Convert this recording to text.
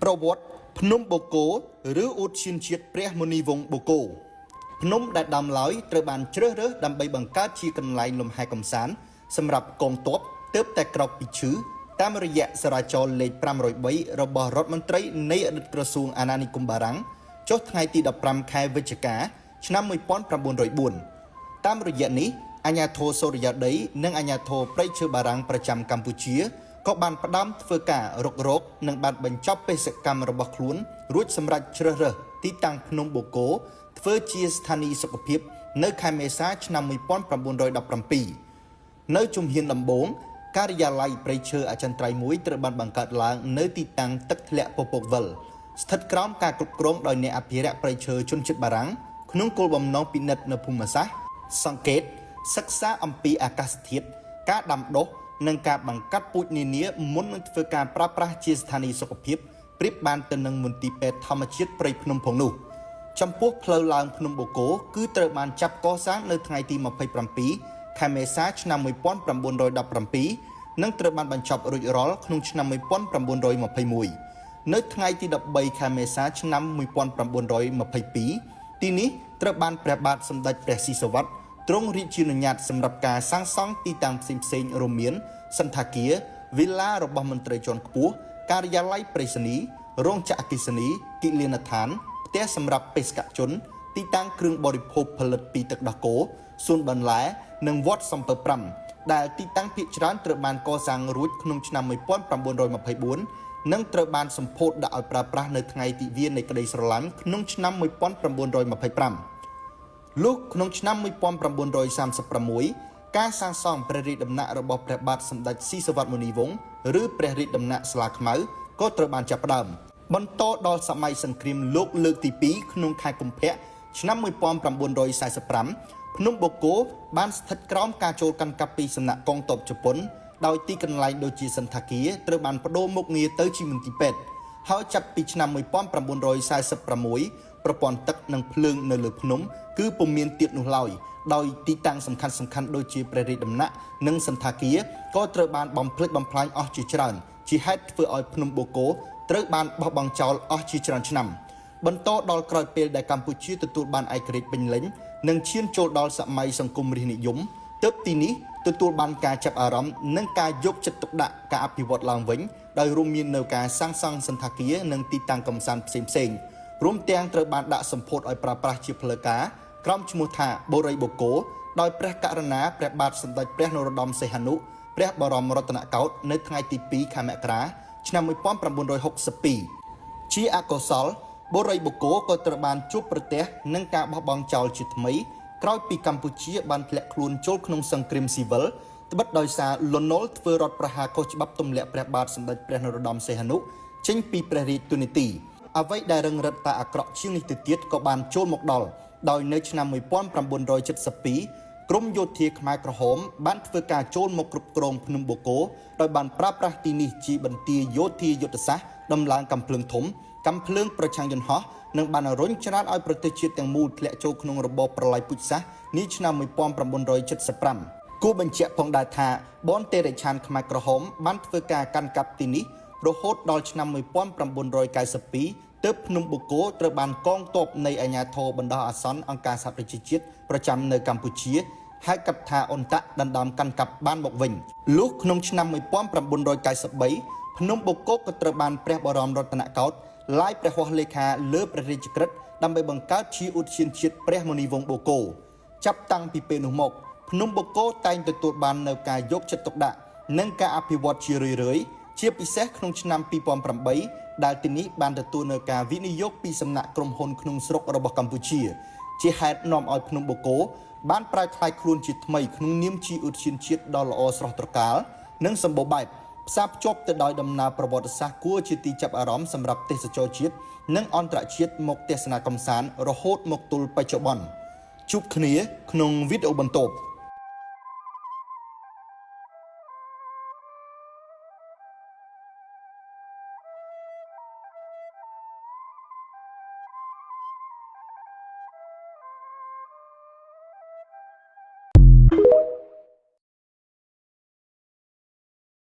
ប្រវត្តិភ្នំបូកូឬឧទ្យានជាតិព្រះមុនីវង្សបូកូភ្នំដែលដាំឡើយត្រូវបានជ្រើសរើសដើម្បីបង្កើតជាកន្លែងលំហែកំសាន្តសម្រាប់កងទ័ពទើបតែក្រោកពីឈឺតាមរយៈចរាចរណ៍លេខ503របស់រដ្ឋមន្ត្រីនៃអតីតក្រសួងអាណានិគមបារាំងចុះថ្ងៃទី15ខែវិច្ឆិកាឆ្នាំ1904តាមរយៈនេះអាជ្ញាធរសូរិយោដីនិងអាជ្ញាធរព្រៃឈើបារាំងប្រចាំកម្ពុជាក៏បានផ្ដើមធ្វើការរុករកនិងបានបញ្ចប់បេសកកម្មរបស់ខ្លួនរួចសម្រាប់ជ្រើសរើសទីតាំងភ្នំបូកូធ្វើជាស្ថានីយសុខភាពនៅខែមេសាឆ្នាំ1917នៅជំហានដំបូងការិយាល័យព្រៃឈើអចិន្ត្រៃយ៍មួយត្រូវបានបង្កើតឡើងនៅទីតាំងទឹកធ្លាក់ពពកវិលស្ថិតក្រោមការគ្រប់គ្រងដោយអ្នកអភិរក្សព្រៃឈើជនជាតិបារាំងក្នុងគោលបំណងពិនិត្យនៅភូមិសាស្ត្រសង្កេតសិក្សាអំពីអាកាសធាតុការដាំដុះនិងការបង្កាត់ពូជនានាមុននឹងធ្វើការប្រើប្រាស់ជាស្ថានីយសុខភាពប្រៀបបានទៅនឹងមន្ទីរពេទ្យធម្មជាតិព្រៃភ្នំផងនោះចំពោះផ្លូវឡើងភ្នំបូកូគឺត្រូវបានចាប់កសាងនៅថ្ងៃទី27ខែមេសាឆ្នាំ1917និងត្រូវបានបញ្ចប់រួចរាល់ក្នុងឆ្នាំ1921នៅថ្ងៃទី13ខែមេសាឆ្នាំ1922ទីនេះត្រូវបានព្រះបាទសម្ដេចព្រះស៊ីសុវត្ថិទ្រង់រាជានុញ្ញាតសម្រាប់ការសាងសង់ទីតាំងផ្សេងៗរួមមានសន្តាគារវីឡារបស់មន្ត្រីជាន់ខ្ពស់ការិយាល័យប្រៃសណីយ៍រោងចក្រអគ្គិសនីគិលានដ្ឋានផ្ទះសម្រាប់បេសកជនទីតាំងគ្រឿងបរិភោគផលិតពីទឹកដោះគោសួនបន្លែនិងវត្តសំពៅ5ដែលទីតាំងភាគច្រើនត្រូវបានកសាងរួចក្នុងឆ្នាំ1924និងត្រូវបានសម្ពោធដាក់ឲ្យប្រើប្រាស់នៅថ្ងៃទិវានៃក្តីស្រឡាញ់ក្នុងឆ្នាំ1925លុះក្នុងឆ្នាំ1936ការសាងសង់ព្រះរាជដំណាក់របស់ព្រះបាទសម្ដេចស៊ីសុវត្ថិមុនីវង្សឬព្រះរាជដំណាក់ស្លាខ្មៅក៏ត្រូវបានចាប់ផ្ដើមបន្តដល់សម័យសង្គ្រាមលោកលើកទី2ក្នុងខែកុម្ភៈឆ្នាំ1945ភ្នំបូកូបានស្ថិតក្រោមការចូលកាន់កាប់ពីសំណាក់កងទ័ពជប៉ុនដោយទីកន្លែងដូចជាសន្តាគារត្រូវបានបដូរមុខងារទៅជាមន្ទីរពេទ្យហើយចាប់ពីឆ្នាំ1946ប្រព័ន្ធទឹកនិងភ្លើងនៅលើភ្នំគឺពុំមានទៀតនោះឡើយដោយទីតាំងសំខាន់ៗដូចជាព្រះរាជដំណាក់និងសន្តាគារក៏ត្រូវបានបំផ្លិចបំផ្លាញអស់ជាច្រើនជាហេតុធ្វើឲ្យភ្នំបូកូត្រូវបានបោះបង់ចោលអស់ជាច្រើនឆ្នាំបន្តដល់ក្រោយពេលដែលកម្ពុជាទទួលបានឯករាជ្យពេញលេញនិងឈានចូលដល់សម័យសង្គមរាស្ត្រនិយមទើបទីនេះទទួលបានការចាប់អារម្មណ៍និងការយកចិត្តទុកដាក់ការអភិវឌ្ឍឡើងវិញដោយរួមមាននៅការសាងសង់សន្តាគារនិងទីតាំងកំសាន្តផ្សេងៗរួមទាំងត្រូវបានដាក់សម្ពោធឲ្យប្រើប្រាស់ជាផ្លូវការក្រោមឈ្មោះថាបូរីបូកូដោយព្រះករុណាព្រះបាទសម្ដេចព្រះនរោត្តមសីហនុព្រះបរមរតនកោដ្ឋនៅថ្ងៃទី2ខែមករាឆ្នាំ1962ជាអកុសលបូរីបូកូក៏ត្រូវបានជួបប្រទះនឹងការបោះបង់ចោលជាថ្មីក្រោយពីកម្ពុជាបានធ្លាក់ខ្លួនចូលក្នុងសង្គ្រាមស៊ីវិលត្បិតដោយសារលន់ នល់ធ្វើរដ្ឋប្រហារខុសច្បាប់ទម្លាក់ព្រះបាទសម្ដេចព្រះនរោត្តមសីហនុចេញពីព្រះរាជទូនីតិអ្វីដែលរឹងរិតតែអាក្រក់ជាងនេះទៅទៀតក៏បានចូលមកដល់ដោយនៅឆ្នាំ1972ក្រមយោធាខ្មែរក្រហមបានធ្វើការចូលមកគ្រប់គ្រងភ្នំបូកូដោយបានប្រើប្រាស់ទីនេះជាបន្ទាយយោធាយុទ្ធសាស្ត្រដំឡើងកាំភ្លើងធំកាំភ្លើងប្រឆាំងយន្តហោះនិងបានរុញច្រានឲ្យប្រទេសជាតិទាំងមូលធ្លាក់ចូលក្នុងរបបប្រល័យពូជសាសន៍នាឆ្នាំ1975គួរបញ្ជាក់ផងដែរថាបនទេរឆានខ្មែរក្រហមបានធ្វើការកាន់កាប់ទីនេះរហូតដល់ឆ្នាំ1992ទើបភ្នំបូកូត្រូវបានកងទ័ពនៃអាជ្ញាធរបណ្ដោះអាសន្នអង្គការសហប្រជាជាតិប្រចាំនៅកម្ពុជាហៅកាត់ថាអ៊ុនតាក់ដណ្ដើមកាន់កាប់បានមកវិញលុះក្នុងឆ្នាំ1993ភ្នំបូកូក៏ត្រូវបានព្រះបរមរតនកោដ្ឋឡាយព្រះហស្ថលេខាលើព្រះរាជក្រឹត្យដើម្បីបង្កើតជាឧទ្យានជាតិព្រះមុនីវង្សបូកូចាប់តាំងពីពេលនោះមកភ្នំបូកូតែងទទួលបាននូវការយកចិត្តទុកដាក់និងការអភិវឌ្ឍជារឿយៗជាពិសេសក្នុងឆ្នាំ2008ដែលទីនេះបានទទួលនូវការវិនិយោគពីសំណាក់ក្រុមហ៊ុនក្នុងស្រុករបស់កម្ពុជាជាហេតុនាំឲ្យភ្នំបូកូបានប្រែក្លាយខ្លួនជាថ្មីក្នុងនាមជាឧទ្យានជាតិដ៏ល្អស្រស់ត្រកាលនិងសម្បូរបែបផ្សារភ្ជាប់ទៅដោយដំណើរប្រវត្តិសាស្ត្រគួរជាទីចាប់អារម្មណ៍សម្រាប់ទេសចរជាតិនិងអន្តរជាតិមកទស្សនាកម្សាន្តរហូតមកទល់បច្ចុប្បន្នជួបគ្នាក្នុងវីដេអូបន្ទាប់